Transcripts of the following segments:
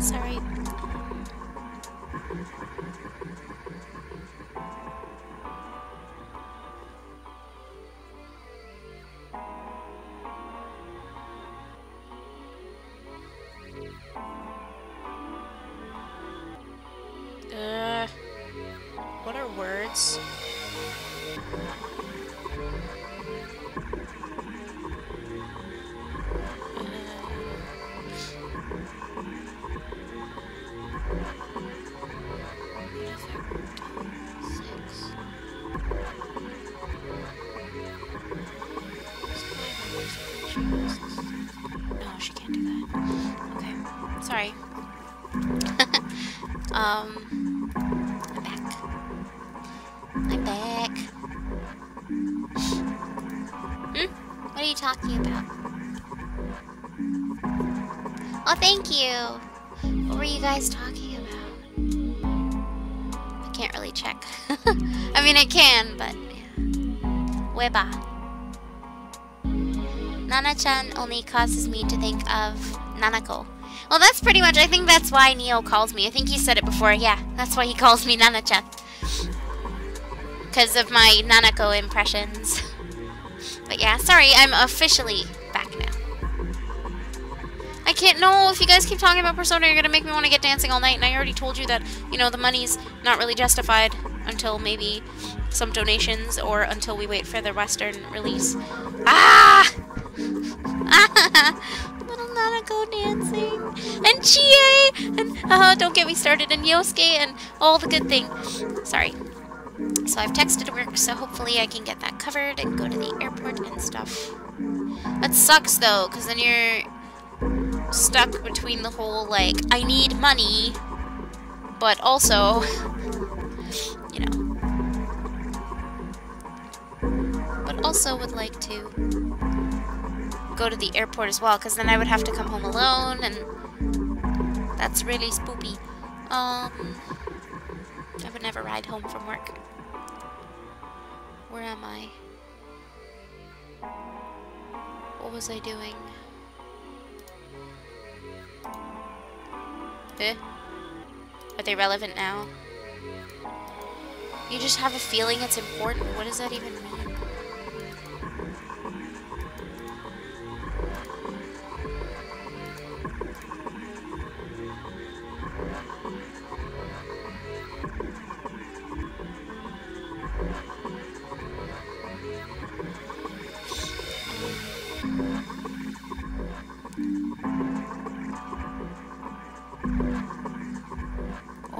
Sorry. What are words? No, she can't do that. Okay, sorry. I'm back. I'm back. What are you talking about? Oh, thank you. What were you guys talking about? I can't really check. I mean, I can, but yeah. Weba. Nana-chan only causes me to think of Nanako. Well, that's pretty much, I think that's why Neo calls me. I think he said it before. Yeah, that's why he calls me Nana-chan. Because of my Nanako impressions. But yeah, sorry, I'm officially back now. I can't know if you guys keep talking about Persona, you're gonna make me want to get dancing all night, and I already told you that, you know, the money's not really justified until maybe some donations or until we wait for the Western release. Ah! Little Nanako dancing, and Chie, and don't get me started, and Yosuke, and all the good things. Sorry. So I've texted work, so hopefully I can get that covered and go to the airport and stuff. That sucks though, because then you're stuck between the whole, like, I need money, but also, you know, but also would like to go to the airport as well, because then I would have to come home alone, and that's really spoopy. I would never ride home from work. Where am I? What was I doing? Are they relevant now? You just have a feeling it's important. What does that even mean?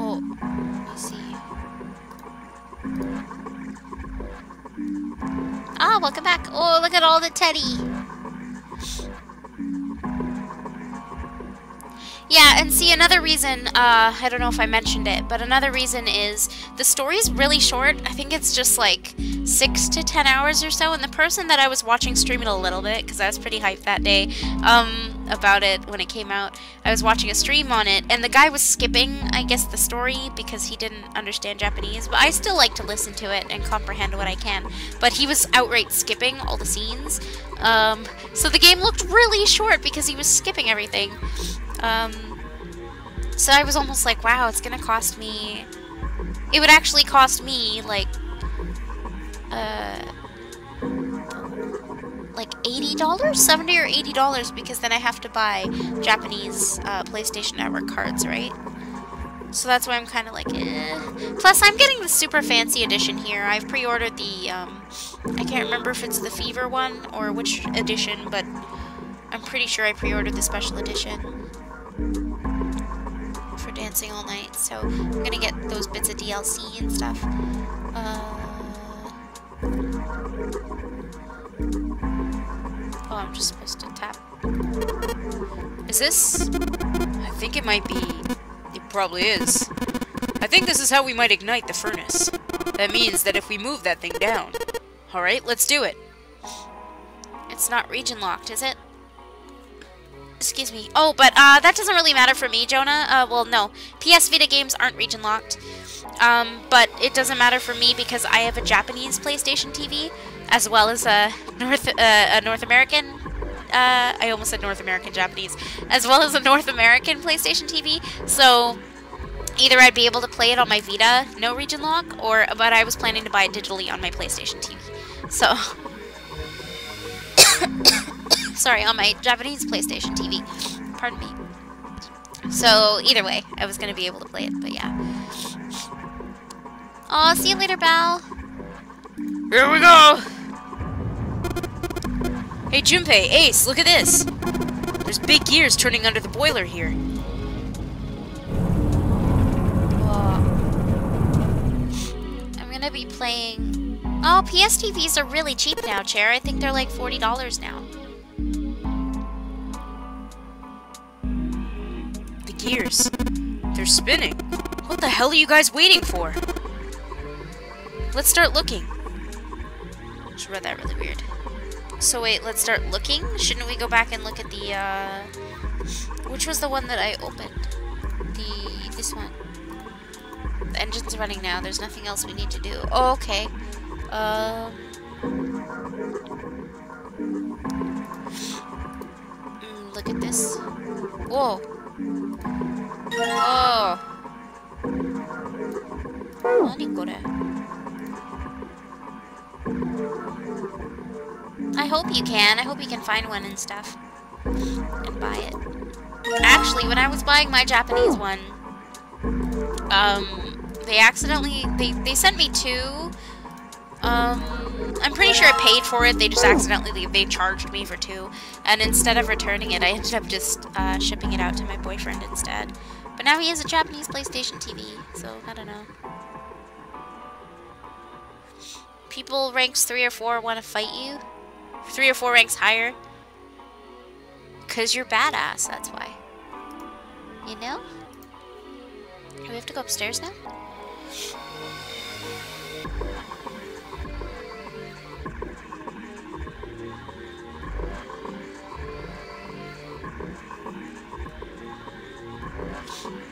Oh, let me see. Ah, welcome back. Oh, look at all the teddy. Yeah, and see, another reason, I don't know if I mentioned it, but another reason is the story's really short. I think it's just like 6 to 10 hours or so, and the person that I was watching stream it a little bit, because I was pretty hyped that day about it when it came out. I was watching a stream on it, and the guy was skipping, I guess, the story because he didn't understand Japanese, but I still like to listen to it and comprehend what I can. But he was outright skipping all the scenes, so the game looked really short because he was skipping everything. So I was almost like, wow, it's gonna cost me... It would actually cost me, like $80? $70 or $80, because then I have to buy Japanese PlayStation Network cards, right? So that's why I'm kind of like, eh. Plus, I'm getting the super fancy edition here. I've pre-ordered the, I can't remember if it's the Fever one or which edition, but I'm pretty sure I pre-ordered the special edition for Dancing All Night. So I'm gonna get those bits of DLC and stuff. Oh, I'm just supposed to tap. Is this? I think it might be. It probably is. I think this is how we might ignite the furnace. That means that if we move that thing down. Alright, let's do it. It's not region locked, is it? Excuse me. Oh, but that doesn't really matter for me, Jonah. Well, no. PS Vita games aren't region locked. But it doesn't matter for me because I have a Japanese PlayStation TV as well as a North American. I almost said North American Japanese, as well as a North American PlayStation TV. So either I'd be able to play it on my Vita, no region lock, but I was planning to buy it digitally on my PlayStation TV. So. Sorry, on my Japanese PlayStation TV. Pardon me. So, either way, I was going to be able to play it, but yeah. Aw, see you later, Bal. Here we go! Hey, Junpei, Ace, look at this! There's big gears turning under the boiler here. Whoa. I'm going to be playing... Oh, PS TVs are really cheap now, Chair. I think they're like $40 now. Gears. They're spinning. What the hell are you guys waiting for? Let's start looking. Just read that really weird. So wait, let's start looking? Shouldn't we go back and look at the, which was the one that I opened? This one. The engine's running now. There's nothing else we need to do. Oh, okay. Look at this. Whoa. Oh. I hope you can. I hope you can find one and stuff. And buy it. Actually, when I was buying my Japanese one, they sent me two. I'm pretty sure I paid for it. They just they charged me for two. And instead of returning it, I ended up just shipping it out to my boyfriend instead. But now he has a Japanese PlayStation TV, so I don't know. People ranks 3 or 4 want to fight you. 3 or 4 ranks higher. Because you're badass, that's why. You know? Do we have to go upstairs now?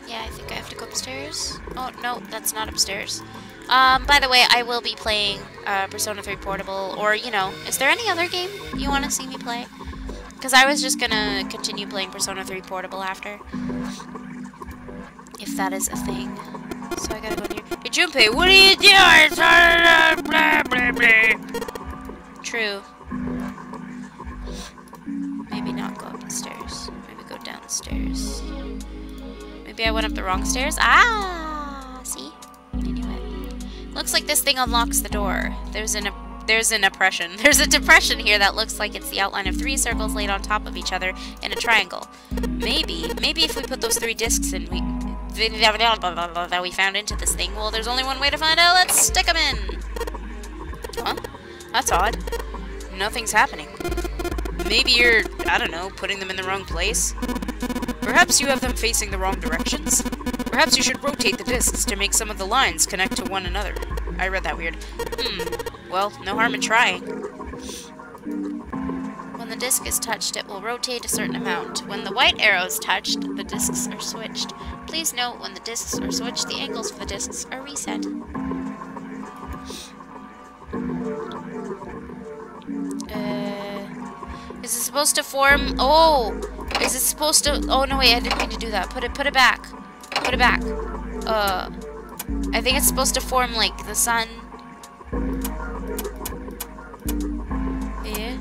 Yeah, I think I have to go upstairs. Oh, no, that's not upstairs. By the way, I will be playing Persona 3 Portable, or, you know, is there any other game you want to see me play? Because I was just gonna continue playing Persona 3 Portable after. If that is a thing. So I gotta go here. Hey, Junpei, what are you doing? True. Maybe not go up the stairs. Maybe go down the stairs. Maybe I went up the wrong stairs. Ah! See? I knew it. Looks like this thing unlocks the door. There's a depression here that looks like it's the outline of 3 circles laid on top of each other in a triangle. Maybe if we put those 3 discs in, that we found into this thing, well, there's only one way to find out. Let's stick them in. Huh? That's odd. Nothing's happening. Maybe you're, I don't know, putting them in the wrong place? Perhaps you have them facing the wrong directions? Perhaps you should rotate the discs to make some of the lines connect to one another. I read that weird. Well, no harm in trying. When the disc is touched, it will rotate a certain amount. When the white arrow is touched, the discs are switched. Please note, when the discs are switched, the angles for the discs are reset. Is it supposed to form? Oh! Is it supposed to? Oh no, wait! I didn't mean to do that. Put it back. Put it back. I think it's supposed to form like the sun. Yeah.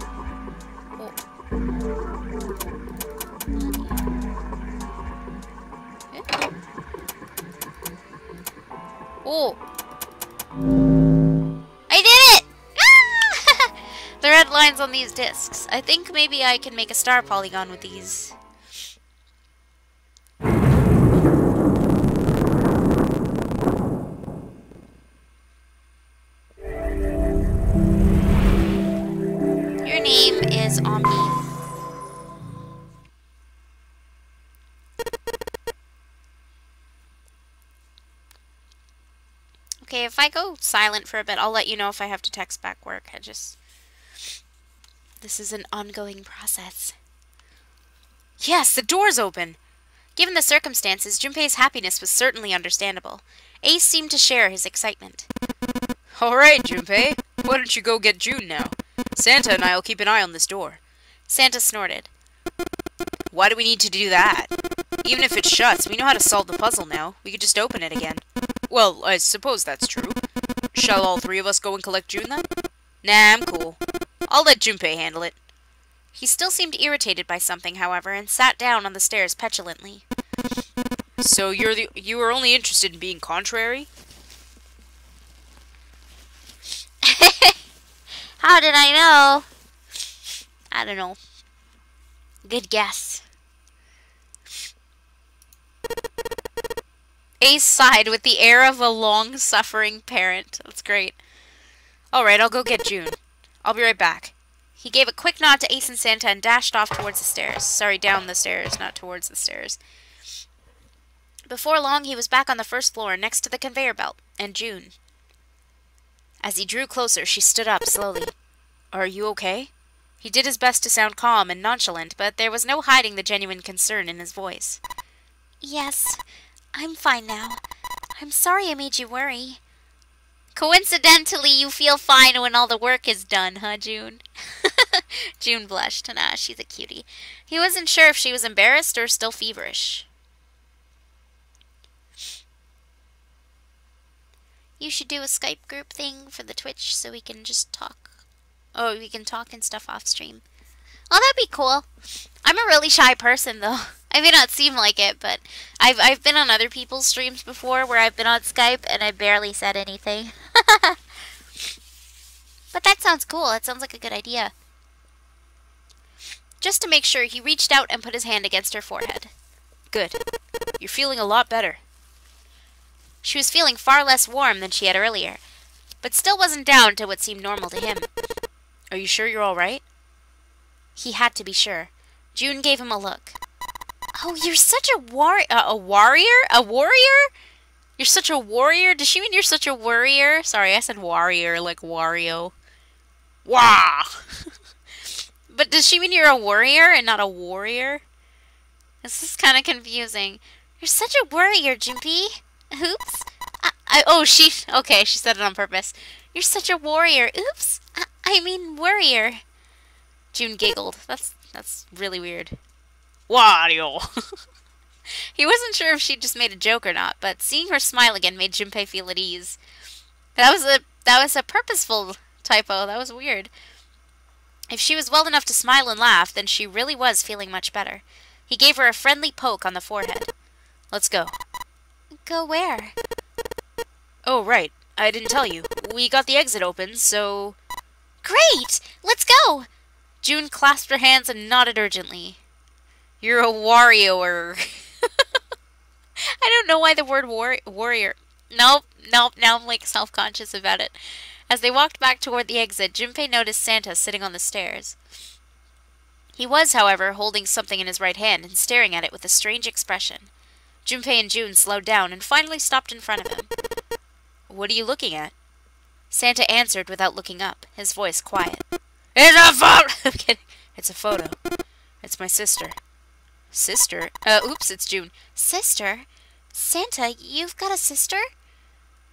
Oh. I did it! Ah! The red lines on these discs. I think maybe I can make a star polygon with these. Your name is Omni. Okay, if I go silent for a bit, I'll let you know if I have to text back work. This This is an ongoing process. Yes, the door's open! Given the circumstances, Junpei's happiness was certainly understandable. Ace seemed to share his excitement. Alright, Junpei. Why don't you go get June now? Santa and I'll keep an eye on this door. Santa snorted. Why do we need to do that? Even if it shuts, we know how to solve the puzzle now. We could just open it again. Well, I suppose that's true. Shall all three of us go and collect June then? Nah, I'm cool. I'll let Junpei handle it. He still seemed irritated by something, however, and sat down on the stairs petulantly. So you were only interested in being contrary? How did I know? I don't know. Good guess. Ace sighed with the air of a long-suffering parent. That's great. Alright, I'll go get June. I'll be right back. He gave a quick nod to Ace and Santa and dashed off towards the stairs. Sorry, down the stairs, not towards the stairs. Before long, he was back on the first floor next to the conveyor belt, and June. As he drew closer, she stood up slowly. Are you okay? He did his best to sound calm and nonchalant, but there was no hiding the genuine concern in his voice. Yes, I'm fine now. I'm sorry I made you worry. Coincidentally, you feel fine when all the work is done, huh, June? June blushed. Nah, she's a cutie. He wasn't sure if she was embarrassed or still feverish. You should do a Skype group thing for the Twitch so we can just talk. Oh, we can talk and stuff off stream. Oh, that'd be cool. I'm a really shy person, though. I may not seem like it, but I've been on other people's streams before where I've been on Skype and I barely said anything. But that sounds cool. It sounds like a good idea. Just to make sure, he reached out and put his hand against her forehead. Good. You're feeling a lot better. She was feeling far less warm than she had earlier, but still wasn't down to what seemed normal to him. Are you sure you're all right? He had to be sure. June gave him a look. Oh, you're such a warrior? A warrior? A warrior? You're such a warrior? Does she mean you're such a worrier? Sorry, I said warrior like Wario. Wah! But does she mean you're a warrior and not a warrior? This is kind of confusing. You're such a warrior, Junpei. Oops. Okay, she said it on purpose. You're such a warrior. Oops. I mean warrior. June giggled. That's really weird. Wario! He wasn't sure if she just made a joke or not, but seeing her smile again made Junpei feel at ease. That was a purposeful typo. That was weird. If she was well enough to smile and laugh, then she really was feeling much better. He gave her a friendly poke on the forehead. Let's go. Go where? Oh, right. I didn't tell you. We got the exit open, so... Great! Let's go! June clasped her hands and nodded urgently. You're a warrior. I don't know why the word warrior... Nope. Now I'm like self-conscious about it. As they walked back toward the exit, Junpei noticed Santa sitting on the stairs. He was, however, holding something in his right hand and staring at it with a strange expression. Junpei and June slowed down and finally stopped in front of him. What are you looking at? Santa answered without looking up, his voice quiet. It's a photo! I'm kidding. It's a photo. It's my sister. Sister? Oops, it's June. Sister? Santa, you've got a sister?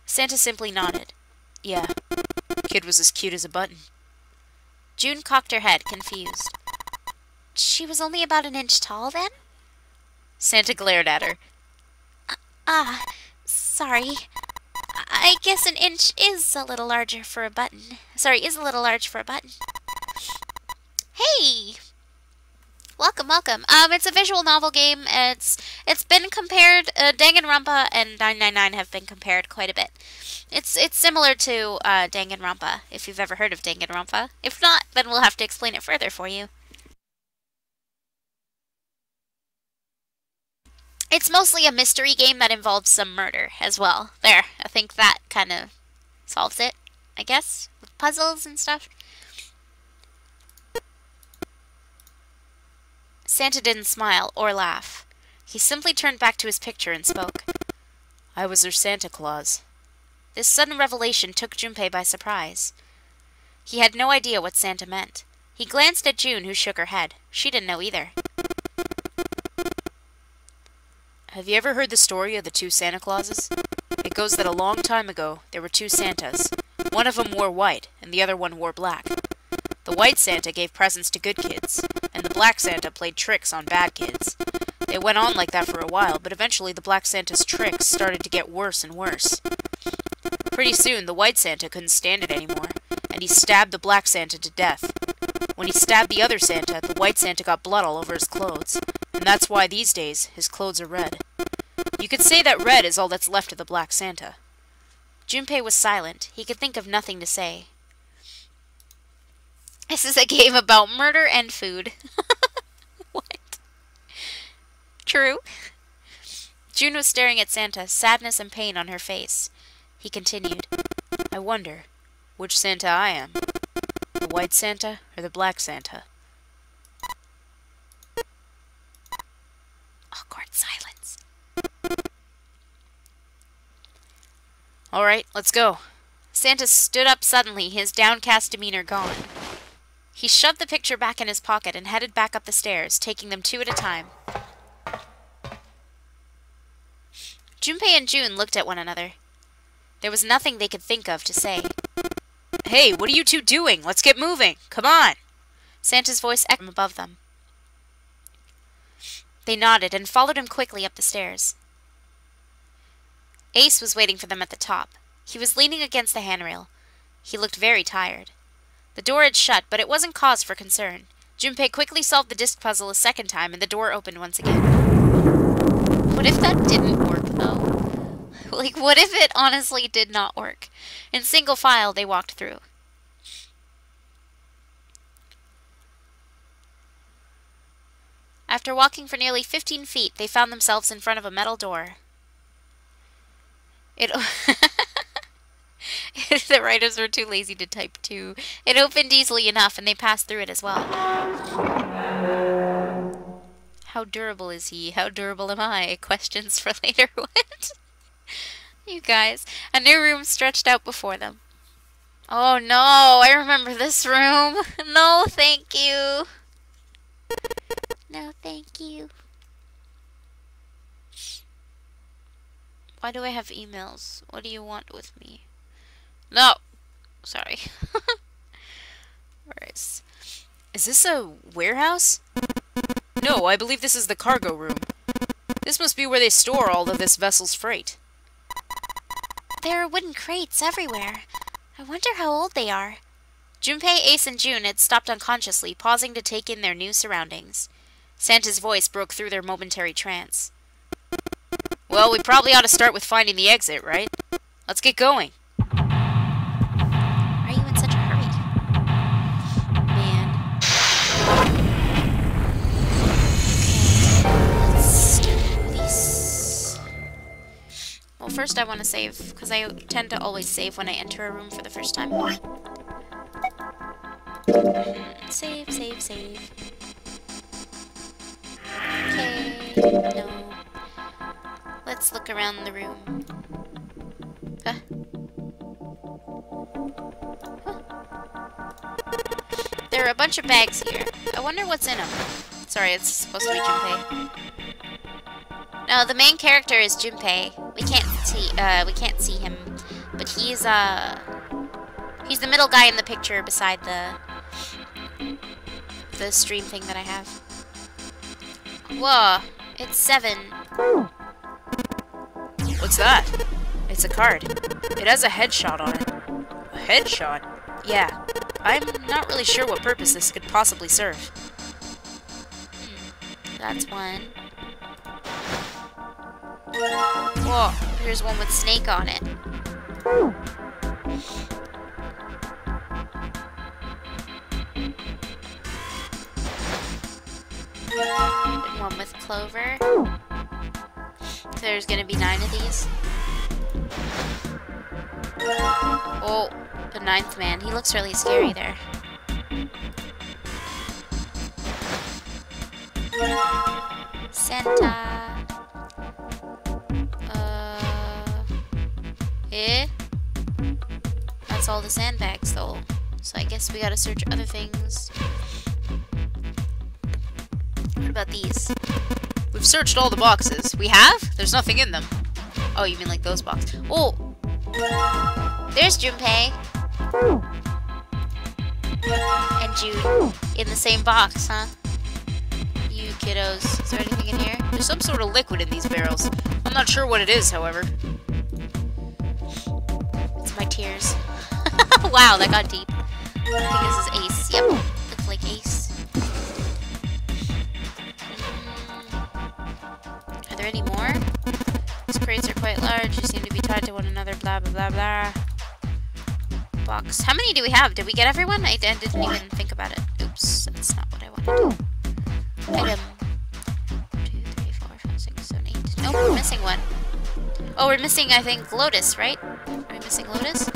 Santa simply nodded. Yeah. Kid was as cute as a button. June cocked her head, confused. She was only about an inch tall, then? Santa glared at her. Sorry. I guess an inch is a little larger for a button. Is a little large for a button. Hey! Welcome. It's a visual novel game. It's been compared, Danganronpa and 999 have been compared quite a bit. It's similar to Danganronpa, if you've ever heard of Danganronpa. If not, then we'll have to explain it further for you. It's mostly a mystery game that involves some murder as well. There, I think that kind of solves it, I guess, with puzzles and stuff. Santa didn't smile or laugh. He simply turned back to his picture and spoke. I was their Santa Claus. This sudden revelation took Junpei by surprise. He had no idea what Santa meant. He glanced at June, who shook her head. She didn't know either. Have you ever heard the story of the two Santa Clauses? It goes that a long time ago, there were two Santas. One of them wore white, and the other one wore black. The white Santa gave presents to good kids, and the black Santa played tricks on bad kids. It went on like that for a while, but eventually the black Santa's tricks started to get worse and worse. Pretty soon, the white Santa couldn't stand it anymore, and he stabbed the black Santa to death. When he stabbed the other Santa, the white Santa got blood all over his clothes, and that's why these days his clothes are red. You could say that red is all that's left of the black Santa. Junpei was silent. He could think of nothing to say. This is a game about murder and food. What? True. June was staring at Santa, sadness and pain on her face. He continued, I wonder which Santa I am. The white Santa or the black Santa? Awkward silence. All right, let's go. Santa stood up suddenly, his downcast demeanor gone. He shoved the picture back in his pocket and headed back up the stairs, taking them two at a time. Junpei and June looked at one another. There was nothing they could think of to say. Hey, what are you two doing? Let's get moving. Come on. Santa's voice echoed from above them. They nodded and followed him quickly up the stairs. Ace was waiting for them at the top. He was leaning against the handrail. He looked very tired. The door had shut, but it wasn't cause for concern. Junpei quickly solved the disc puzzle a second time, and the door opened once again. What if that didn't work, though? Like, what if it honestly did not work? In single file, they walked through. After walking for nearly 15 feet, they found themselves in front of a metal door. The writers were too lazy to type 2. It opened easily enough, and they passed through it as well. How durable is he? How durable am I? Questions for later. What? You guys. A new room stretched out before them. Oh no, I remember this room. No, thank you. No, thank you. Why do I have emails? What do you want with me? No! Sorry. Is this a warehouse? No, I believe this is the cargo room. This must be where they store all of this vessel's freight. There are wooden crates everywhere. I wonder how old they are. Junpei, Ace, and June had stopped unconsciously, pausing to take in their new surroundings. Santa's voice broke through their momentary trance. Well, we probably ought to start with finding the exit, right? Let's get going. Why are you in such a hurry? Man. Okay, let's do this. Well, first I want to save, because I tend to always save when I enter a room for the first time. Save, save, save. Okay, no. Let's look around the room. Huh. There are a bunch of bags here. I wonder what's in them. Sorry, it's supposed to be Junpei. No, the main character is Junpei. We can't see him, but he's the middle guy in the picture beside the stream thing that I have. Whoa, it's 7. What's that? It's a card. It has a headshot on it. A headshot? Yeah. I'm not really sure what purpose this could possibly serve. That's one. Whoa, here's one with Snake on it. And one with Clover. There's gonna be 9 of these. Oh, the 9th man. He looks really scary there. Santa. Eh? That's all the sandbags though. So I guess we gotta search other things. about these? We've searched all the boxes. We have? There's nothing in them. Oh, you mean like those boxes? Oh! There's Junpei. And Jude in the same box, huh? You kiddos. Is there anything in here? There's some sort of liquid in these barrels. I'm not sure what it is, however. It's my tears. Wow, that got deep. I think this is Ace. Yep, looks like Ace. Are there any more? These crates are quite large. They seem to be tied to one another. Blah, blah, blah, blah. Box. How many do we have? Did we get everyone? I didn't even think about it. Oops, that's not what I wanted. Item 2, 3, 4, 5, 6, 7, 8. Nope, we're missing one. Oh, we're missing, I think, Lotus, right? Are we missing Lotus?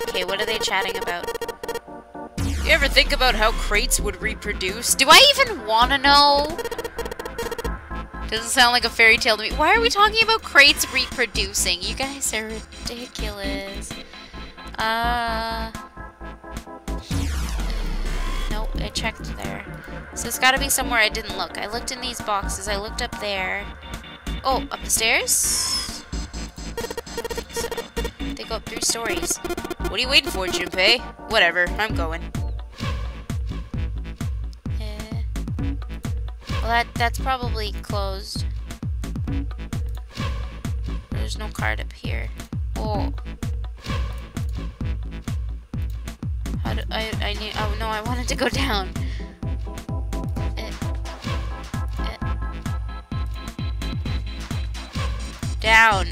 Okay, what are they chatting about? You ever think about how crates would reproduce? Do I even want to know? Doesn't sound like a fairy tale to me. Why are we talking about crates reproducing? You guys are ridiculous. Nope, I checked there. So it's gotta be somewhere I didn't look. I looked in these boxes. I looked up there. Oh, up the stairs? I don't think so. They go up 3 stories. What are you waiting for, Junpei? Whatever, I'm going. Well, that's probably closed. There's no card up here. Oh. How do I need? Oh no, I wanted to go down. Down.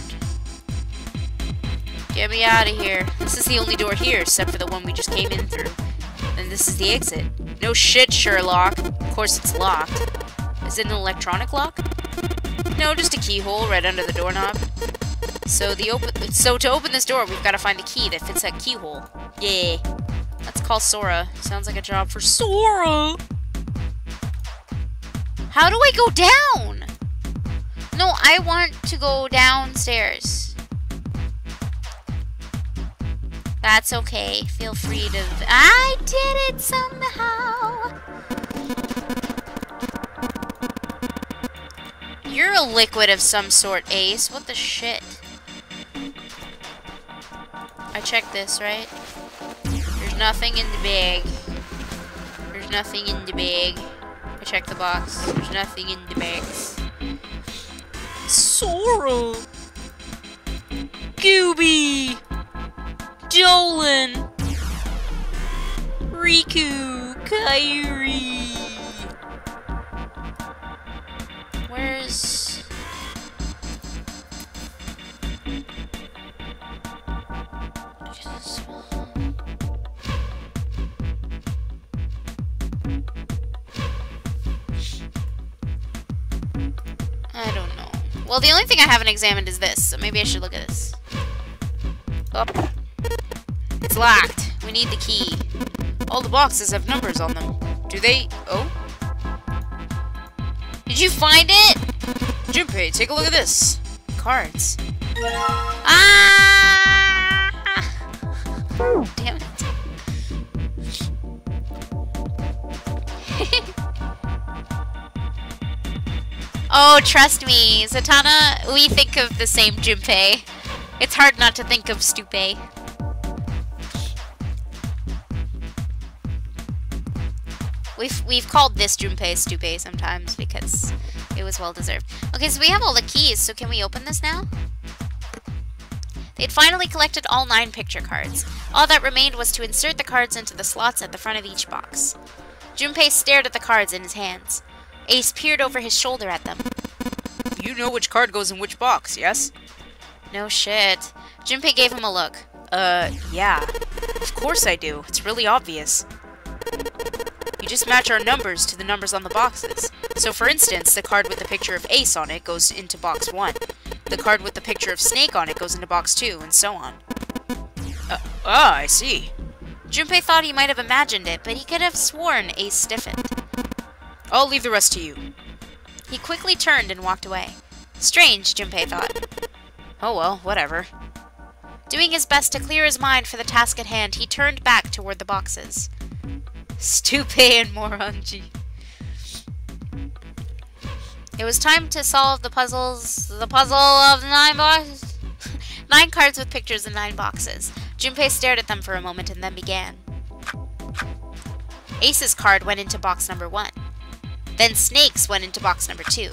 Get me out of here. This is the only door here, except for the one we just came in through. And this is the exit. No shit, Sherlock. Of course it's locked. Is it an electronic lock? No, just a keyhole right under the doorknob. So to open this door, we've got to find the key that fits that keyhole. Yeah. Let's call Sora. Sounds like a job for Sora. How do I go down? No, I want to go downstairs. That's okay. Feel free to... I did it somehow. You're a liquid of some sort, Ace. What the shit? I checked this, right? There's nothing in the bag. There's nothing in the bag. I checked the box. There's nothing in the bags. Sora! Gooby! Dolan! Riku! Kairi! Where's... I don't know. Well, the only thing I haven't examined is this, so maybe I should look at this. Oh. It's locked. We need the key. All the boxes have numbers on them. Do they... Oh? Did you find it? Junpei, take a look at this. Cards. Ah! Damn it. Oh, trust me, Zatanna, we think of the same Junpei. It's hard not to think of Stupei. We've called this Junpei Stupei sometimes because it was well deserved. Okay, so we have all the keys, so can we open this now? They'd finally collected all 9 picture cards. All that remained was to insert the cards into the slots at the front of each box. Junpei stared at the cards in his hands. Ace peered over his shoulder at them. You know which card goes in which box, yes? No shit. Junpei gave him a look. Yeah. Of course I do. It's really obvious. You just match our numbers to the numbers on the boxes. So for instance, the card with the picture of Ace on it goes into box 1. The card with the picture of Snake on it goes into box 2, and so on. I see. Junpei thought he might have imagined it, but he could have sworn Ace stiffened. I'll leave the rest to you. He quickly turned and walked away. Strange, Junpei thought. Oh well, whatever. Doing his best to clear his mind for the task at hand, he turned back toward the boxes. Stupe and Morangi. It was time to solve the puzzles. The puzzle of the 9 boxes. 9 cards with pictures in 9 boxes. Junpei stared at them for a moment and then began. Ace's card went into box number 1. Then Snake's went into box number 2.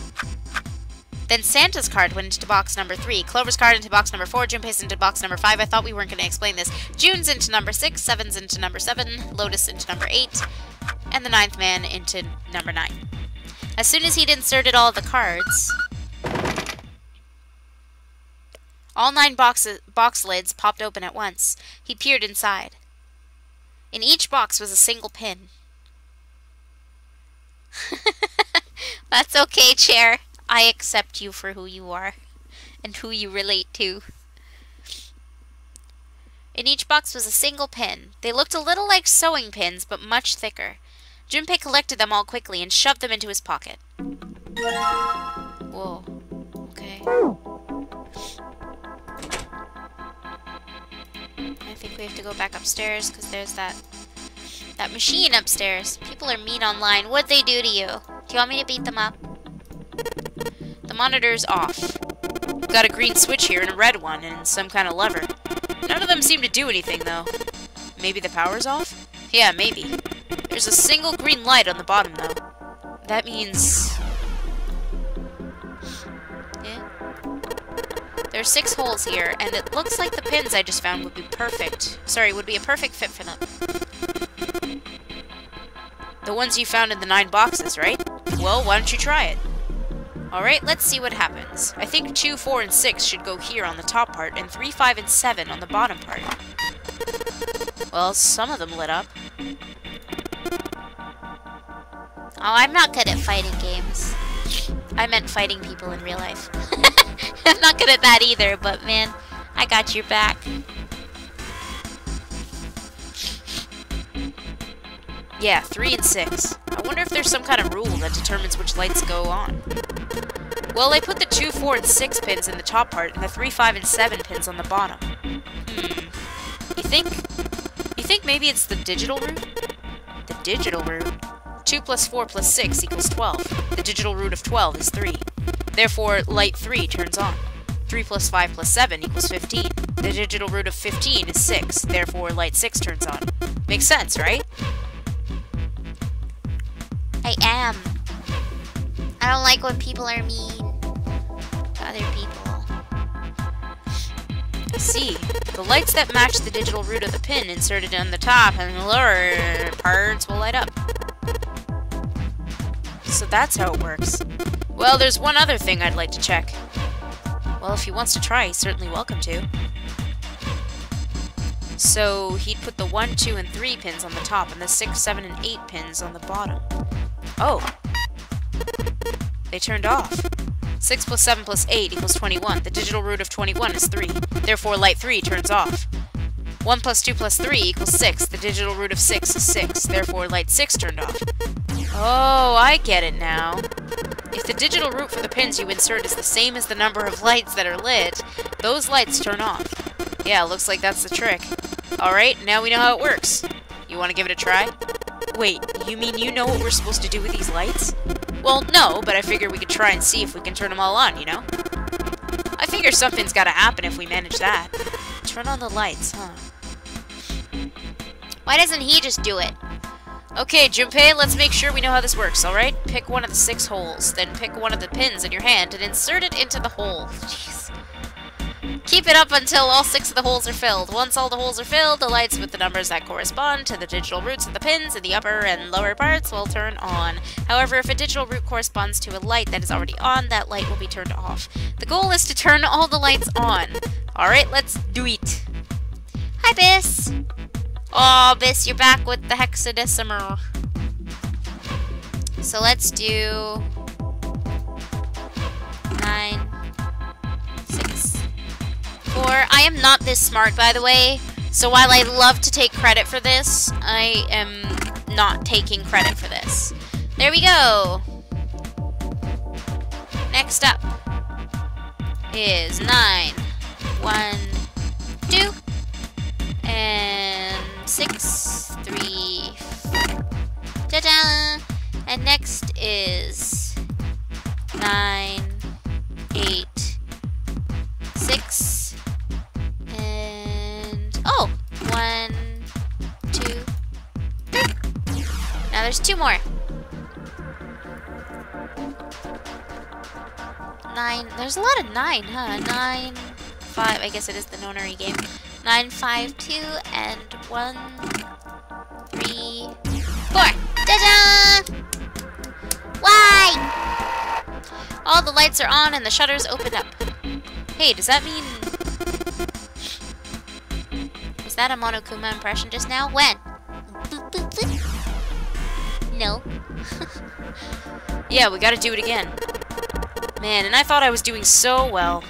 Then Santa's card went into box number 3. Clover's card into box number 4. Junpei's into box number 5. I thought we weren't going to explain this. June's into number 6. Seven's into number 7. Lotus into number 8. And the 9th man into number 9. As soon as he'd inserted all the cards, all 9 box lids popped open at once. He peered inside. In each box was a single pin. That's okay, Chair. I accept you for who you are and who you relate to. In each box was a single pin. They looked a little like sewing pins, but much thicker. Junpei collected them all quickly and shoved them into his pocket. Whoa. Okay. I think we have to go back upstairs because there's that machine upstairs. People are mean online. What'd they do to you? Do you want me to beat them up? The monitor's off. Got a green switch here and a red one and some kind of lever. None of them seem to do anything though. Maybe the power's off? Yeah, maybe. There's a single green light on the bottom though. That means... yeah. There are 6 holes here, and it looks like the pins I just found would be perfect. Sorry, would be a perfect fit for them. The ones you found in the 9 boxes, right? Well, why don't you try it? Alright, let's see what happens. I think 2, 4, and 6 should go here on the top part, and 3, 5, and 7 on the bottom part. Well, some of them lit up. Oh, I'm not good at fighting games. I meant fighting people in real life. I'm not good at that either, but man, I got your back. Yeah, 3 and 6. I wonder if there's some kind of rule that determines which lights go on. Well, I put the 2, 4, and 6 pins in the top part and the 3, 5, and 7 pins on the bottom. You think maybe it's the digital root? The digital root? 2 plus 4 plus 6 equals 12. The digital root of 12 is 3. Therefore, light 3 turns on. 3 plus 5 plus 7 equals 15. The digital root of 15 is 6. Therefore, light 6 turns on. Makes sense, right? I am. I don't like when people are mean to other people. I see. The lights that match the digital root of the pin inserted on the top and the lower parts will light up. So that's how it works. Well, there's one other thing I'd like to check. Well, if he wants to try, he's certainly welcome to. So he'd put the 1, 2, and 3 pins on the top and the 6, 7, and 8 pins on the bottom. Oh. They turned off. 6 plus 7 plus 8 equals 21. The digital root of 21 is 3. Therefore, light 3 turns off. 1 plus 2 plus 3 equals 6. The digital root of 6 is 6. Therefore, light 6 turned off. Oh, I get it now. If the digital root for the pins you insert is the same as the number of lights that are lit, those lights turn off. Yeah, looks like that's the trick. Alright, now we know how it works. You want to give it a try? Wait, you mean you know what we're supposed to do with these lights? Well, no, but I figure we could try and see if we can turn them all on, you know? I figure something's gotta happen if we manage that. Turn on the lights, huh? Why doesn't he just do it? Okay, Junpei, let's make sure we know how this works, alright? Pick one of the 6 holes, then pick one of the pins in your hand and insert it into the hole. Jeez. Keep it up until all 6 of the holes are filled. Once all the holes are filled, the lights with the numbers that correspond to the digital roots of the pins in the upper and lower parts will turn on. However, if a digital root corresponds to a light that is already on, that light will be turned off. The goal is to turn all the lights on. Alright, let's do it. Hi, Biss. Oh, Biss, you're back with the hexadecimal. So let's do 9, 6, 4. I am not this smart, by the way. So while I love to take credit for this, I am not taking credit for this. There we go. Next up is 9, 1, 2. 3, 4. Ta-da! And next is 9, 8, 6, and oh, 1, 2, 3. Now there's 2 more. 9. There's a lot of 9, huh? 9, 5. I guess it is the nonary game. 9, 5, 2, and 1, 3, 4. Ta-da! Why? All the lights are on and the shutters open up. Hey, does that mean... Was that a Monokuma impression just now? When? Boop, boop, boop. No. Yeah, we gotta do it again. Man, and I thought I was doing so well.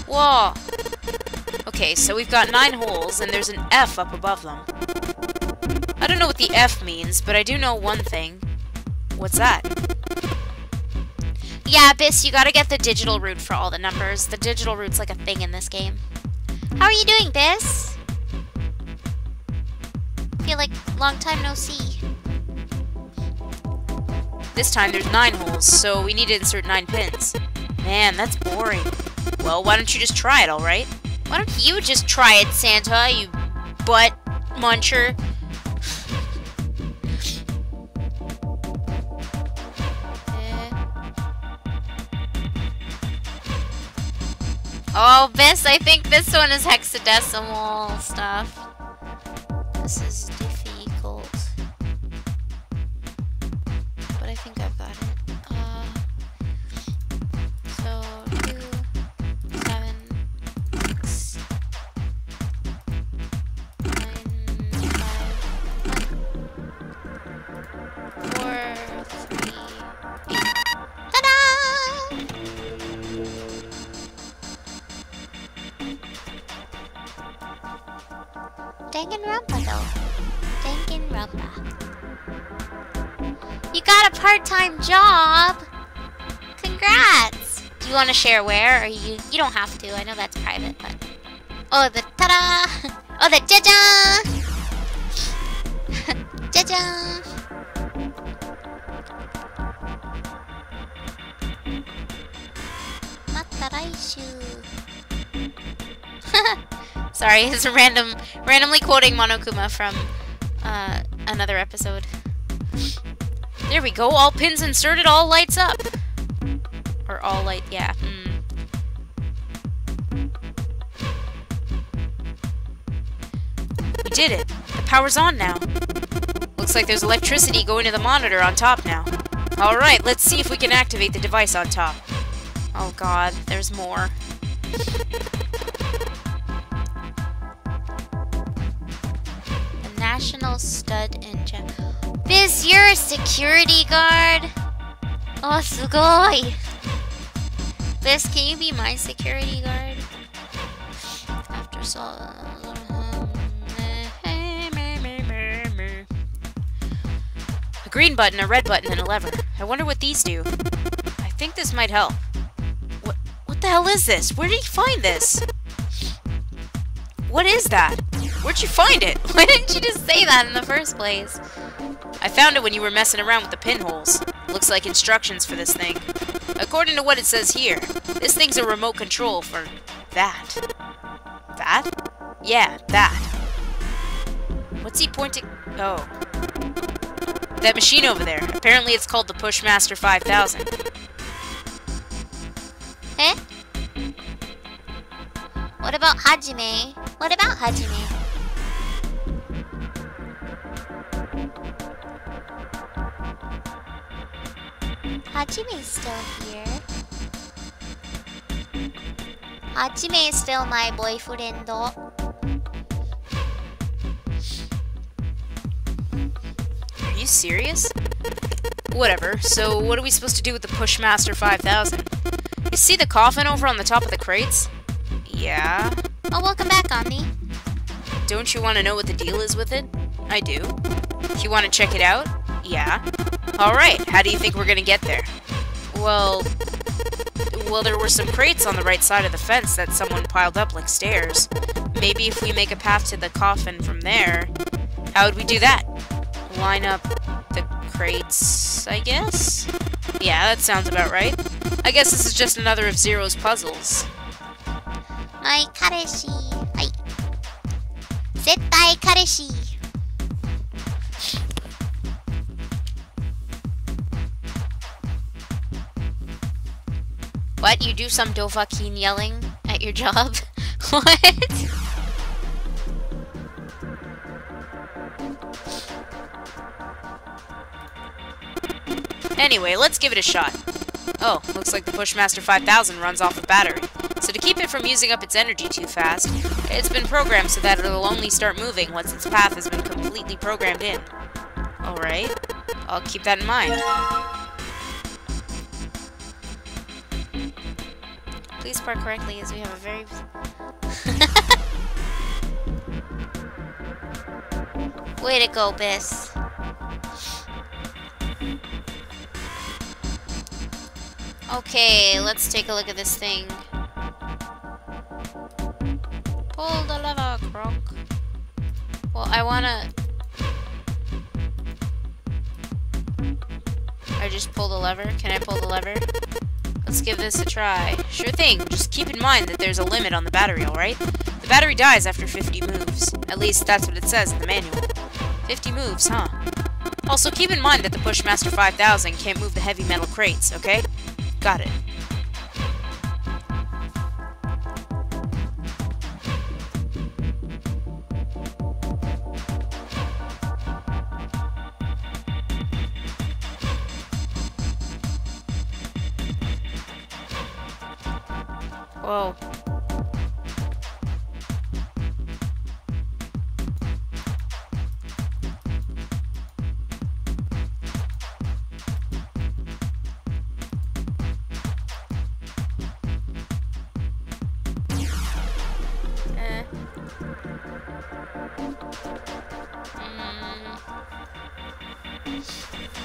Whoa. Okay, so we've got 9 holes, and there's an F up above them. I don't know what the F means, but I do know one thing. What's that? Yeah, Abyss, you gotta get the digital root for all the numbers. The digital root's like a thing in this game. How are you doing, Abyss? Feel like long time no see. This time there's 9 holes, so we need to insert 9 pins. Man, that's boring. Well, why don't you just try it, alright? Why don't you just try it, Santa, you butt muncher? Oh, this, I think this one is hexadecimal stuff. This is difficult. But I think I've got it. So, 2, 7, 6, 9, 5, 1, 4, 3, 8. Ta-da! Danganronpa though. Danganronpa. You got a part-time job! Congrats! Do you want to share where? Or you don't have to. I know that's private, but... Oh, the ta-da! Oh, the ja-ja! Ja-ja! Mataraishu. Sorry, it's randomly quoting Monokuma from another episode. There we go, all pins inserted, all lights up. Or all light, yeah. We did it. The power's on now. Looks like there's electricity going to the monitor on top now. Alright, let's see if we can activate the device on top. Oh god, there's more. National Stud and Gem. Biz, you're a security guard? Oh, sugoi! Biz, can you be my security guard? After a green button, a red button, and a lever. I wonder what these do. I think this might help. What the hell is this? Where did he find this? What is that? Where'd you find it? Why didn't you just say that in the first place? I found it when you were messing around with the pinholes. Looks like instructions for this thing. According to what it says here, this thing's a remote control for that. That? Yeah, that. What's he pointing? Oh. That machine over there. Apparently it's called the Pushmaster 5000. Eh? What about Hajime? What about Hajime? Hajime's still here. Hajime is still my boyfriend though. Are you serious? Whatever, so what are we supposed to do with the Pushmaster 5000? You see the coffin over on the top of the crates? Yeah? Oh, welcome back, Omni. Don't you want to know what the deal is with it? I do. You want to check it out? Yeah. Alright, how do you think we're gonna get there? Well, there were some crates on the right side of the fence that someone piled up like stairs. Maybe if we make a path to the coffin from there, How would we do that? Line up the crates, I guess? Yeah, that sounds about right. I guess this is just another of Zero's puzzles. My kareshi. Hai. Zettai kareshi. What? You do some Dovahkiin yelling at your job? What? Anyway, let's give it a shot. Oh, looks like the Pushmaster 5000 runs off a battery. So to keep it from using up its energy too fast, it's been programmed so that it'll only start moving once its path has been completely programmed in. Alright, I'll keep that in mind. Please park correctly as we have a very... Way to go, Biss. Okay, let's take a look at this thing. Pull the lever, Croc. Well, I wanna... I just pull the lever? Can I pull the lever? Let's give this a try. Sure thing, just keep in mind that there's a limit on the battery, alright? The battery dies after 50 moves. At least that's what it says in the manual. 50 moves, huh? Also, keep in mind that the Pushmaster 5000 can't move the heavy metal crates, okay? Got it. Whoa.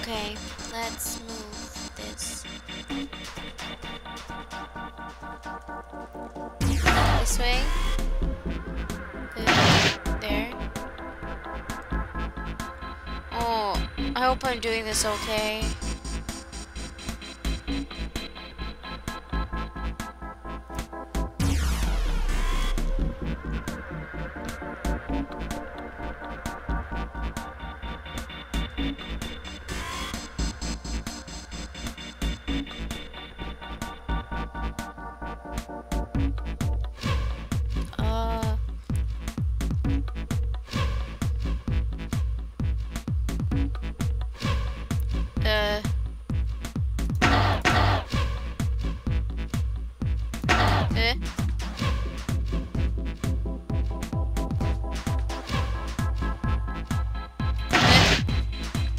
Okay, let's move this. This way. Good. There. Oh, I hope I'm doing this okay.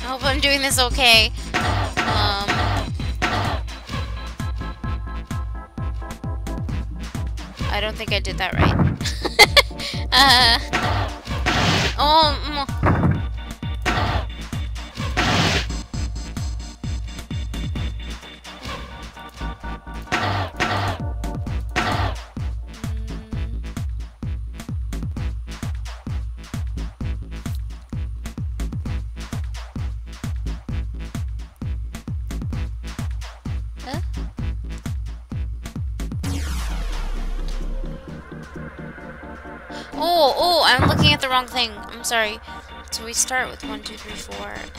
I hope I'm doing this okay. I don't think I did that right. Oh, I'm looking at the wrong thing. I'm sorry. So we start with 1, 2, 3, 4, and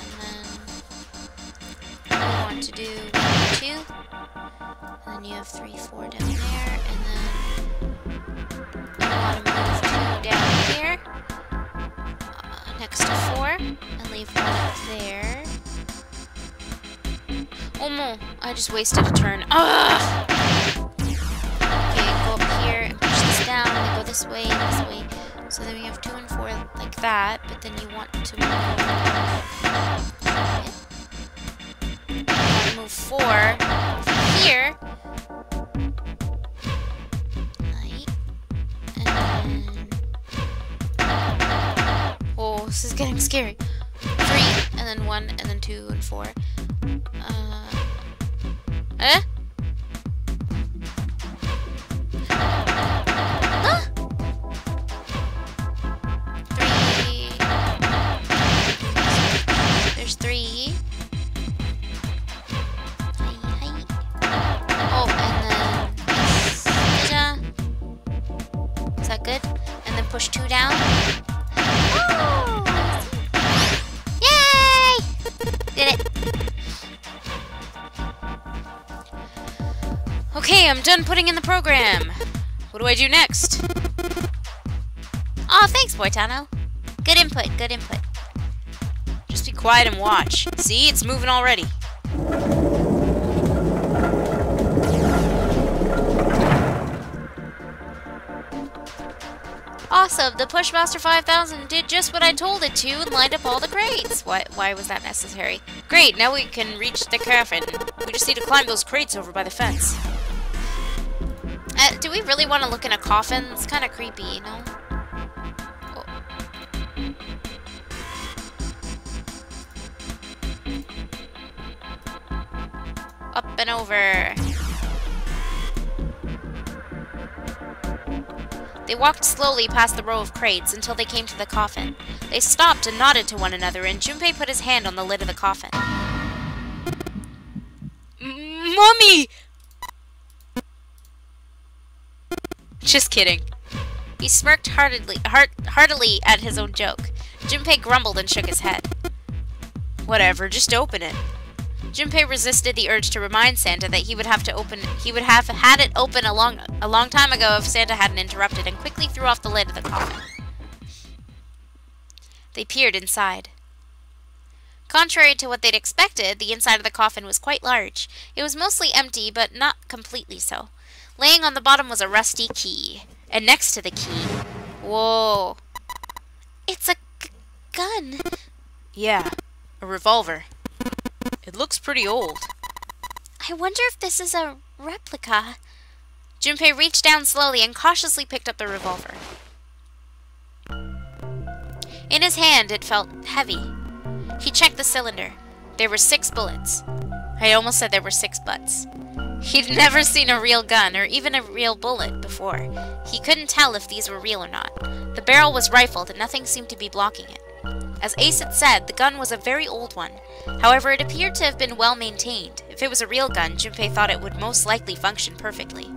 then we want to do 1, 2, and then you have 3, 4 down there, and then you want to move 2 down here, next to 4, and leave 1 up there. Oh no, I just wasted a turn. Ah! Okay, go up here and push this down, and then go this way and this way. So then we have 2 and 4 like that, but then you want to move 4 here. Right. And then... Oh, this is getting scary. 3, and then 1, and then 2 and 4. that good? And then push 2 down. Woo! Yay! Did it. Okay, I'm done putting in the program. What do I do next? Oh, thanks, Boitano. Good input, good input. Just be quiet and watch. See, it's moving already. Awesome, the Pushmaster 5000 did just what I told it to and lined up all the crates. Why was that necessary? Great, now we can reach the coffin. We just need to climb those crates over by the fence. Do we really want to look in a coffin? It's kind of creepy, you know? Oh. Up and over. They walked slowly past the row of crates until they came to the coffin. They stopped and nodded to one another, and Junpei put his hand on the lid of the coffin. Mommy! Just kidding. He smirked heartily at his own joke. Junpei grumbled and shook his head. Whatever, just open it. Junpei resisted the urge to remind Santa that he would have had it open a long time ago if Santa hadn't interrupted, and quickly threw off the lid of the coffin. They peered inside. Contrary to what they'd expected, the inside of the coffin was quite large. It was mostly empty, but not completely so. Laying on the bottom was a rusty key. And next to the key... Whoa. It's a gun. Yeah, a revolver. It looks pretty old. I wonder if this is a replica. Junpei reached down slowly and cautiously picked up the revolver. In his hand, it felt heavy. He checked the cylinder. There were 6 bullets. I almost said there were 6 butts. He'd never seen a real gun, or even a real bullet, before. He couldn't tell if these were real or not. The barrel was rifled, and nothing seemed to be blocking it. As Ace had said, the gun was a very old one. However, it appeared to have been well maintained. If it was a real gun, Junpei thought it would most likely function perfectly.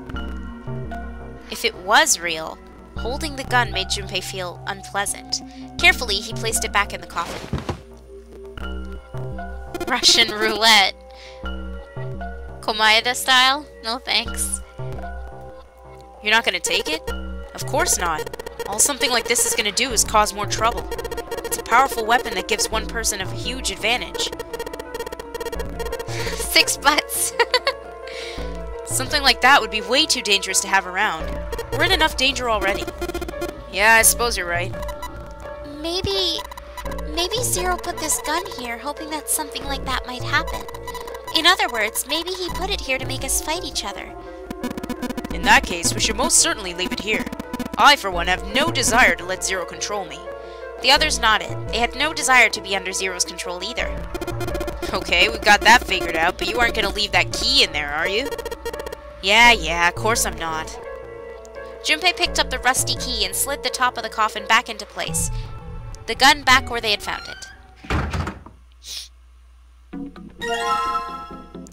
If it was real, holding the gun made Junpei feel unpleasant. Carefully, he placed it back in the coffin. Russian roulette. Komaeda style? No thanks. You're not gonna take it? Of course not. All something like this is gonna do is cause more trouble. It's a powerful weapon that gives one person a huge advantage. 6 butts. Something like that would be way too dangerous to have around. We're in enough danger already. Yeah, I suppose you're right. Maybe Zero put this gun here, hoping that something like that might happen. In other words, maybe he put it here to make us fight each other. In that case, we should most certainly leave it here. I, for one, have no desire to let Zero control me. The others nodded. They had no desire to be under Zero's control either. Okay, we've got that figured out, but you aren't gonna leave that key in there, are you? Yeah, of course I'm not. Junpei picked up the rusty key and slid the top of the coffin back into place. The gun back where they had found it.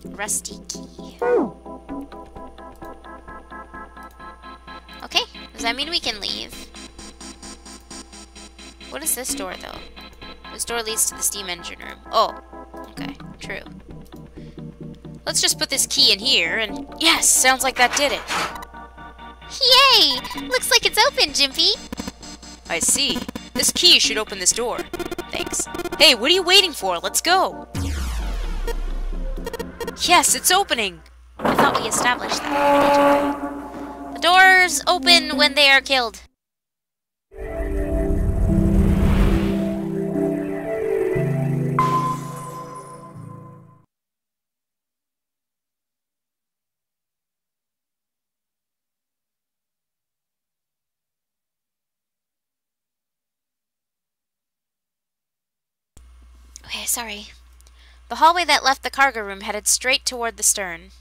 Rusty key. Okay, does that mean we can leave? What is this door, though? This door leads to the steam engine room. Oh, okay, true. Let's just put this key in here, and yes, sounds like that did it. Yay! Looks like it's open, Junpei. I see. This key should open this door. Thanks. Hey, what are you waiting for? Let's go! Yes, it's opening! I thought we established that. The doors open when they are killed. Okay, sorry. The hallway that left the cargo room headed straight toward the stern.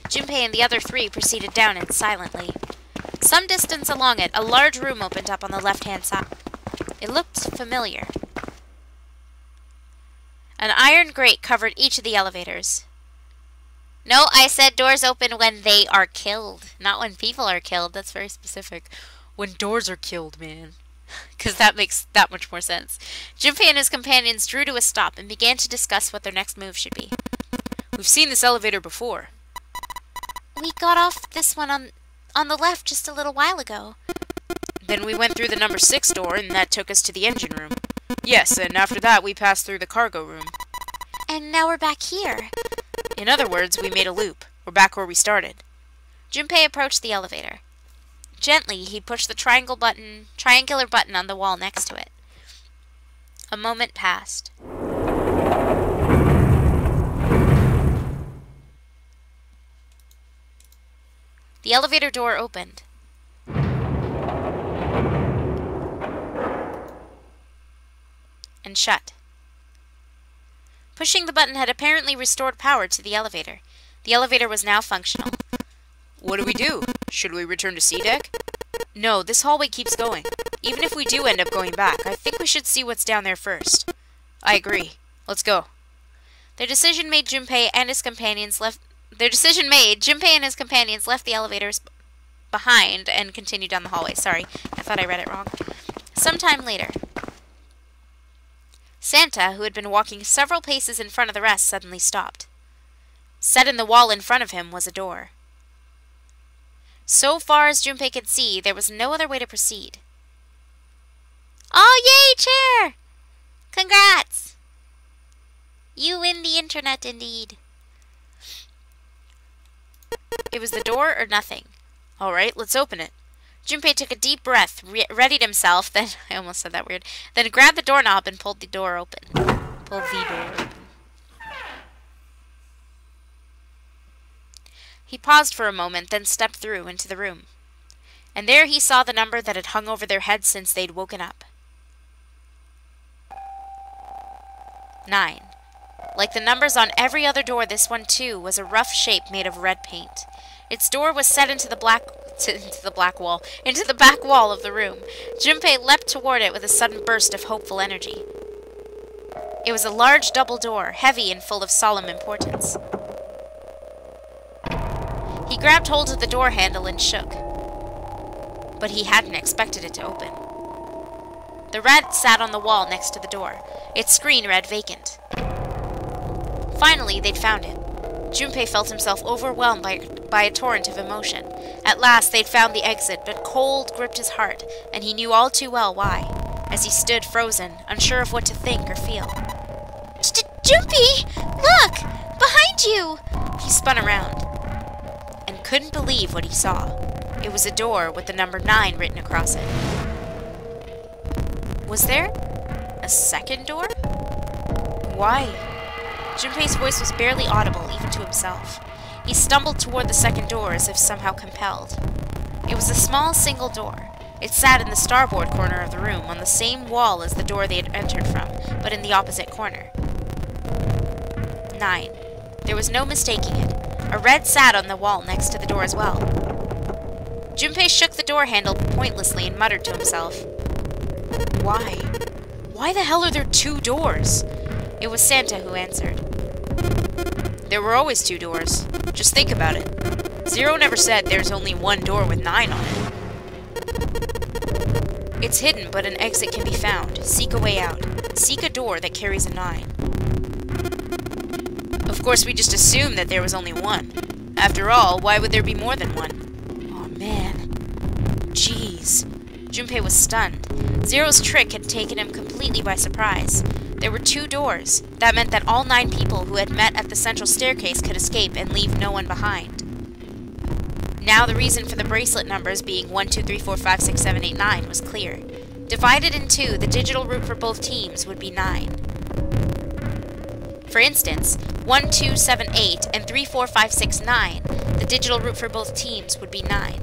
Junpei and the other 3 proceeded down it silently. Some distance along it, a large room opened up on the left-hand side. It looked familiar. An iron grate covered each of the elevators. No, I said doors open when they are killed, not when people are killed. That's very specific. When doors are killed, man. Because that makes that much more sense. Junpei and his companions drew to a stop and began to discuss what their next move should be. We've seen this elevator before. We got off this one on the left just a little while ago. Then we went through the number 6 door, and that took us to the engine room. Yes, and after that we passed through the cargo room. And now we're back here. In other words, we made a loop. We're back where we started. Junpei approached the elevator. Gently, he pushed the triangular button on the wall next to it. A moment passed. The elevator door opened. And shut. Pushing the button had apparently restored power to the elevator. The elevator was now functional. What do we do? Should we return to C-Deck? No, this hallway keeps going. Even if we do end up going back, I think we should see what's down there first. I agree. Let's go. Their decision made, Junpei and his companions left the elevators behind and continued down the hallway. Sorry, I thought I read it wrong. Sometime later, Santa, who had been walking several paces in front of the rest, suddenly stopped. Set in the wall in front of him was a door. So far as Junpei could see, there was no other way to proceed. Oh, yay, chair! Congrats! You win the internet, indeed. It was the door or nothing. All right, let's open it. Junpei took a deep breath, readied himself, then, I almost said that weird, then grabbed the doorknob and pulled the door open. He paused for a moment, then stepped through into the room. And there he saw the number that had hung over their heads since they'd woken up. 9. Like the numbers on every other door, this one too was a rough shape made of red paint. Its door was set into the back wall of the room. Junpei leapt toward it with a sudden burst of hopeful energy. It was a large double door, heavy and full of solemn importance. He grabbed hold of the door handle and shook. But he hadn't expected it to open. The rat sat on the wall next to the door. Its screen read vacant. Finally, they'd found it. Junpei felt himself overwhelmed by a torrent of emotion. At last, they'd found the exit, but cold gripped his heart, and he knew all too well why, as he stood frozen, unsure of what to think or feel. Junpei! Look! Behind you! He spun around, and couldn't believe what he saw. It was a door with the number 9 written across it. Was there a second door? Why? Junpei's voice was barely audible, even to himself. He stumbled toward the second door as if somehow compelled. It was a small single door. It sat in the starboard corner of the room, on the same wall as the door they had entered from, but in the opposite corner. 9. There was no mistaking it. A red sat on the wall next to the door as well. Junpei shook the door handle pointlessly and muttered to himself. Why? Why the hell are there 2 doors? It was Santa who answered. There were always 2 doors. Just think about it. Zero never said there's only 1 door with 9 on it. It's hidden, but an exit can be found. Seek a way out. Seek a door that carries a 9. Of course, we just assumed that there was only 1. After all, why would there be more than 1? Oh, man. Jeez. Junpei was stunned. Zero's trick had taken him completely by surprise. There were 2 doors. That meant that all 9 people who had met at the central staircase could escape and leave no one behind. Now the reason for the bracelet numbers being 1, 2, 3, 4, 5, 6, 7, 8, 9 was clear. Divided in 2, the digital root for both teams would be 9. For instance, 1, 2, 7, 8, and 3, 4, 5, 6, 9, the digital root for both teams would be 9.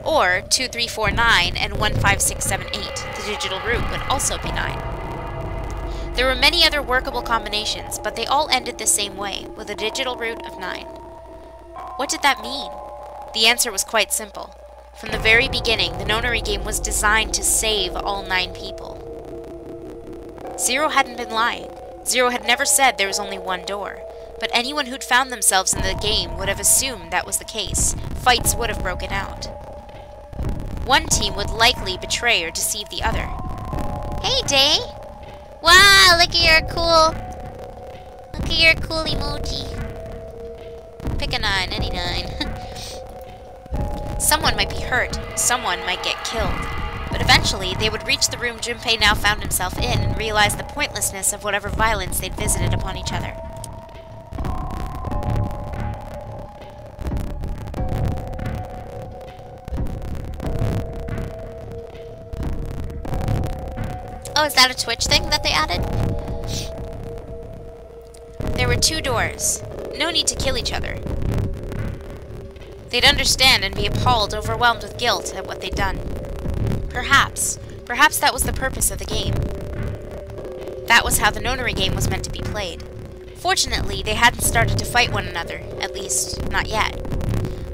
Or 2, 3, 4, 9, and 1, 5, 6, 7, 8, the digital root would also be 9. There were many other workable combinations, but they all ended the same way, with a digital root of 9. What did that mean? The answer was quite simple. From the very beginning, the Nonary game was designed to save all 9 people. Zero hadn't been lying. Zero had never said there was only 1 door. But anyone who'd found themselves in the game would have assumed that was the case. Fights would have broken out. One team would likely betray or deceive the other. Hey, Day! Wow, look at your cool emoji. Pick a 9, any 9. Someone might be hurt, someone might get killed. But eventually, they would reach the room Junpei now found himself in and realize the pointlessness of whatever violence they'd visited upon each other. Oh, is that a Twitch thing that they added? There were 2 doors. No need to kill each other. They'd understand and be appalled, overwhelmed with guilt at what they'd done. Perhaps that was the purpose of the game. That was how the nonary game was meant to be played. Fortunately, they hadn't started to fight one another, at least, not yet.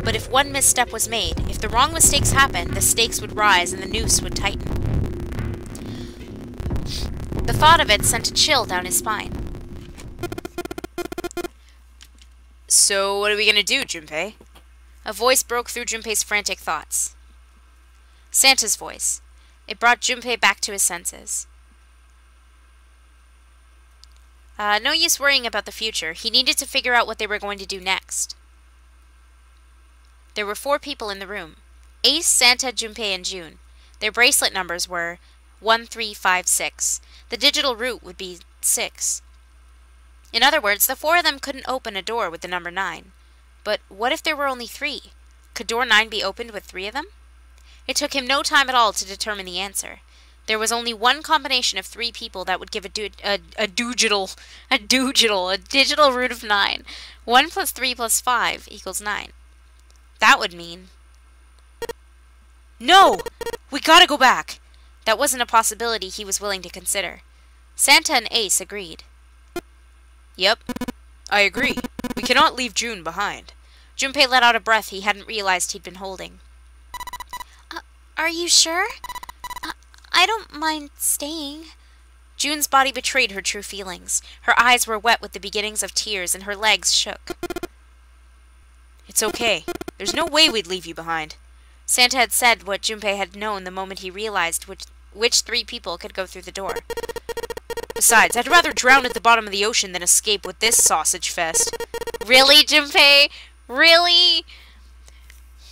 But if one misstep was made, if the wrong mistakes happened, the stakes would rise and the noose would tighten. The thought of it sent a chill down his spine. So, what are we gonna do, Junpei? A voice broke through Junpei's frantic thoughts. Santa's voice. It brought Junpei back to his senses. No use worrying about the future. He needed to figure out what they were going to do next. There were 4 people in the room. Ace, Santa, Junpei, and June. Their bracelet numbers were 1356. The digital root would be 6. In other words, the 4 of them couldn't open a door with the number 9. But what if there were only 3? Could door 9 be opened with 3 of them? It took him no time at all to determine the answer. There was only one combination of 3 people that would give a digital root of 9. 1 plus 3 plus 5 equals 9. That would mean... No! We gotta go back! That wasn't a possibility he was willing to consider. Santa and Ace agreed. Yep, I agree. We cannot leave June behind. Junpei let out a breath he hadn't realized he'd been holding. Are you sure? I don't mind staying. June's body betrayed her true feelings. Her eyes were wet with the beginnings of tears, and her legs shook. It's okay. There's no way we'd leave you behind. Santa had said what Junpei had known the moment he realized which 3 people could go through the door. Besides, I'd rather drown at the bottom of the ocean than escape with this sausage fest. Really, Junpei? Really?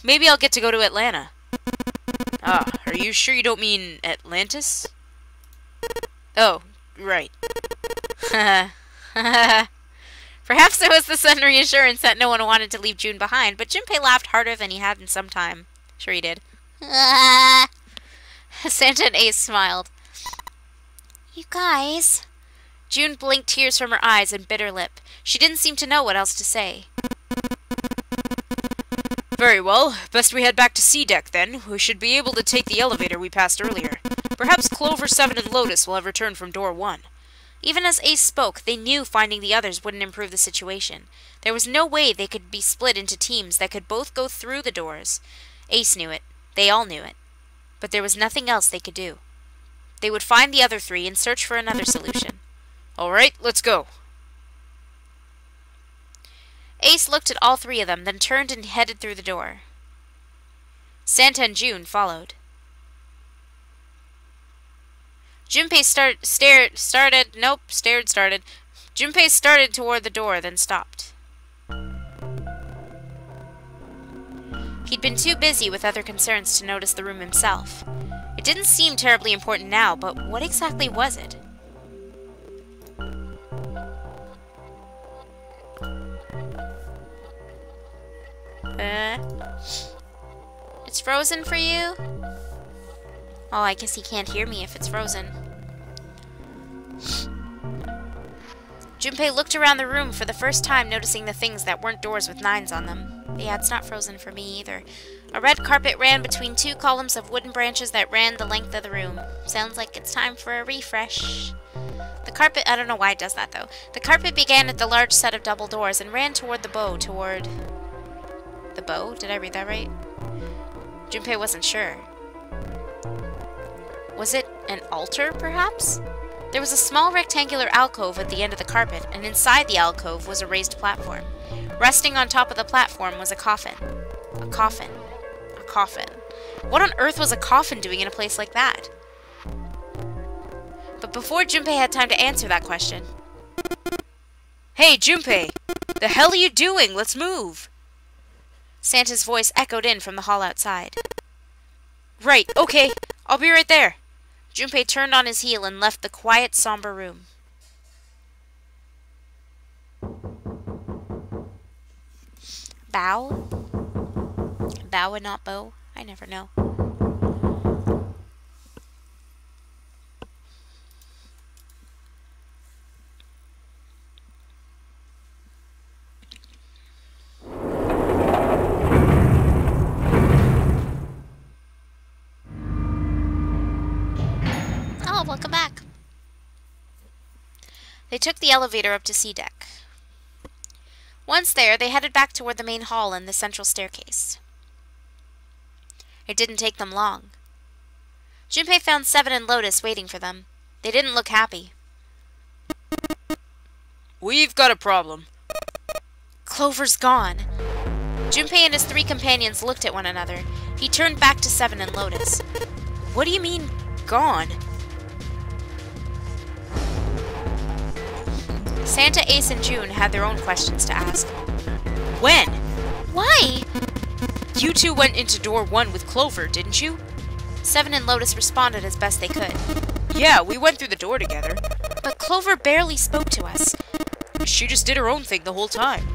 Maybe I'll get to go to Atlanta. Ah, are you sure you don't mean Atlantis? Oh, right. Perhaps it was the sudden reassurance that no one wanted to leave June behind, but Junpei laughed harder than he had in some time. Sure he did. Santa and Ace smiled. You guys... June blinked tears from her eyes and bit her lip. She didn't seem to know what else to say. Very well. Best we head back to C deck, then. We should be able to take the elevator we passed earlier. Perhaps Clover 7 and Lotus will have returned from door 1. Even as Ace spoke, they knew finding the others wouldn't improve the situation. There was no way they could be split into teams that could both go through the doors. Ace knew it. They all knew it. But there was nothing else they could do. They would find the other 3 and search for another solution. All right, let's go. Ace looked at all 3 of them, then turned and headed through the door. Santa and June followed. Junpei started. Junpei started toward the door, then stopped. He'd been too busy with other concerns to notice the room himself. It didn't seem terribly important now, but what exactly was it? It's frozen for you? Oh, I guess he can't hear me if it's frozen. Junpei looked around the room for the first time, noticing the things that weren't doors with 9s on them. Yeah, it's not frozen for me either. A red carpet ran between 2 columns of wooden branches that ran the length of the room. Sounds like it's time for a refresh. The carpet, I don't know why it does that though. The carpet began at the large set of double doors and ran toward the bow, The bow? Did I read that right? Junpei wasn't sure. Was it an altar, perhaps? There was a small rectangular alcove at the end of the carpet, and inside the alcove was a raised platform. Resting on top of the platform was a coffin. A coffin. A coffin. What on earth was a coffin doing in a place like that? But before Junpei had time to answer that question... Hey, Junpei! The hell are you doing? Let's move! Santa's voice echoed in from the hall outside. Right, okay. I'll be right there. Junpei turned on his heel and left the quiet, somber room. Bow? Bow and not bow? I never know. Oh, welcome back. They took the elevator up to C deck. Once there, they headed back toward the main hall and the central staircase. It didn't take them long. Junpei found Seven and Lotus waiting for them. They didn't look happy. We've got a problem. Clover's gone. Junpei and his three companions looked at one another. He turned back to Seven and Lotus. What do you mean, gone? Santa, Ace, and June had their own questions to ask. When? Why? You two went into door 1 with Clover, didn't you? Seven and Lotus responded as best they could. Yeah, we went through the door together. But Clover barely spoke to us. She just did her own thing the whole time.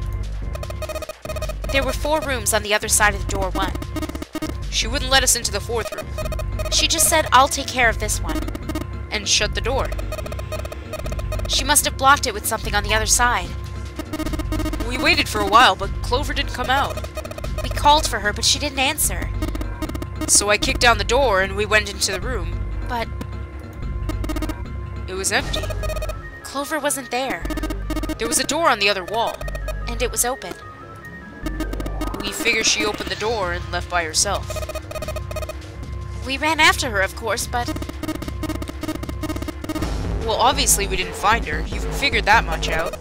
There were 4 rooms on the other side of the door 1. She wouldn't let us into the 4th room. She just said, I'll take care of this one. And shut the door. She must have blocked it with something on the other side. We waited for a while, but Clover didn't come out. We called for her, but she didn't answer. So I kicked down the door and we went into the room. But... it was empty. Clover wasn't there. There was a door on the other wall. And it was open. We figured she opened the door and left by herself. We ran after her, of course, but... Well, obviously we didn't find her. You figured that much out.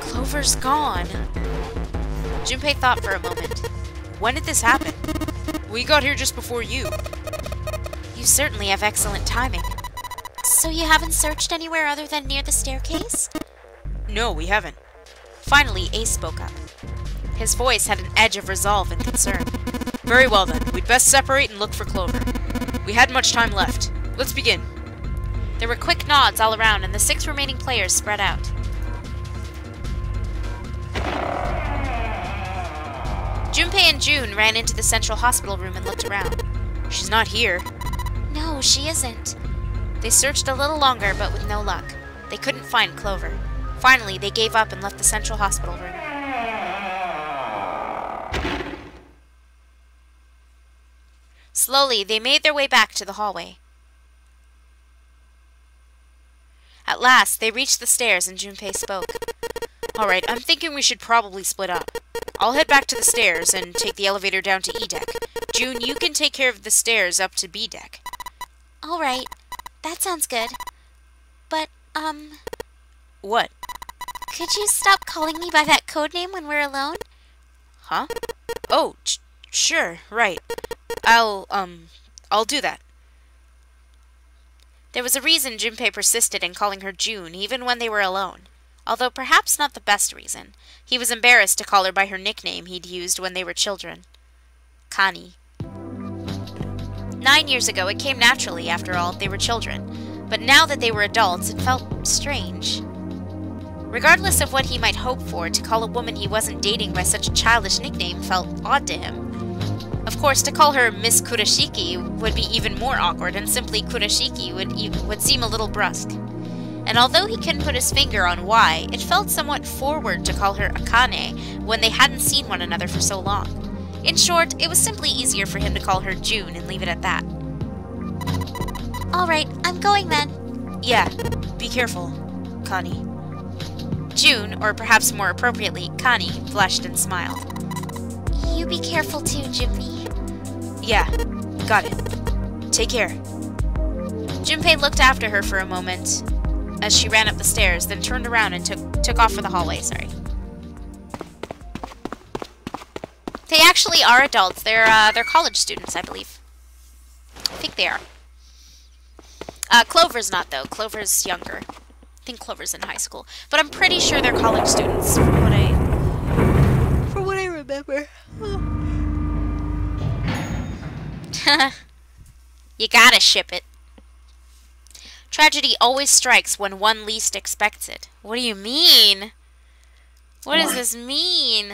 Clover's gone. Junpei thought for a moment. When did this happen? We got here just before you. You certainly have excellent timing. So you haven't searched anywhere other than near the staircase? No, we haven't. Finally, Ace spoke up. His voice had an edge of resolve and concern. Very well then. We'd best separate and look for Clover. We hadn't much time left. Let's begin. There were quick nods all around, and the 6 remaining players spread out. Junpei and June ran into the central hospital room and looked around. She's not here. No, she isn't. They searched a little longer, but with no luck. They couldn't find Clover. Finally, they gave up and left the central hospital room. Slowly, they made their way back to the hallway. At last, they reached the stairs and Junpei spoke. Alright, I'm thinking we should probably split up. I'll head back to the stairs and take the elevator down to E deck. June, you can take care of the stairs up to B deck. Alright, that sounds good. But, What? could you stop calling me by that code name when we're alone? Huh? Oh, sure, right. I'll do that. There was a reason Junpei persisted in calling her June even when they were alone. Although perhaps not the best reason. He was embarrassed to call her by her nickname he'd used when they were children. Connie. 9 years ago, it came naturally, after all, they were children. But now that they were adults, it felt strange. Regardless of what he might hope for, to call a woman he wasn't dating by such a childish nickname felt odd to him. Of course, to call her Miss Kurashiki would be even more awkward, and simply Kurashiki would seem a little brusque. And although he couldn't put his finger on why, it felt somewhat forward to call her Akane when they hadn't seen one another for so long. In short, it was simply easier for him to call her June and leave it at that. Alright, I'm going then. Yeah, be careful, Connie. June, or perhaps more appropriately, Connie, blushed and smiled. You be careful too, Jimmy. Yeah, got it. Take care. Junpei looked after her for a moment. as she ran up the stairs, then turned around and took off for the hallway. Sorry. They actually are adults. They're college students, I believe. I think they are. Clover's not, though. Clover's younger. I think Clover's in high school. But I'm pretty sure they're college students, from what I remember. You gotta ship it. Tragedy always strikes when one least expects it. What do you mean? What does this mean?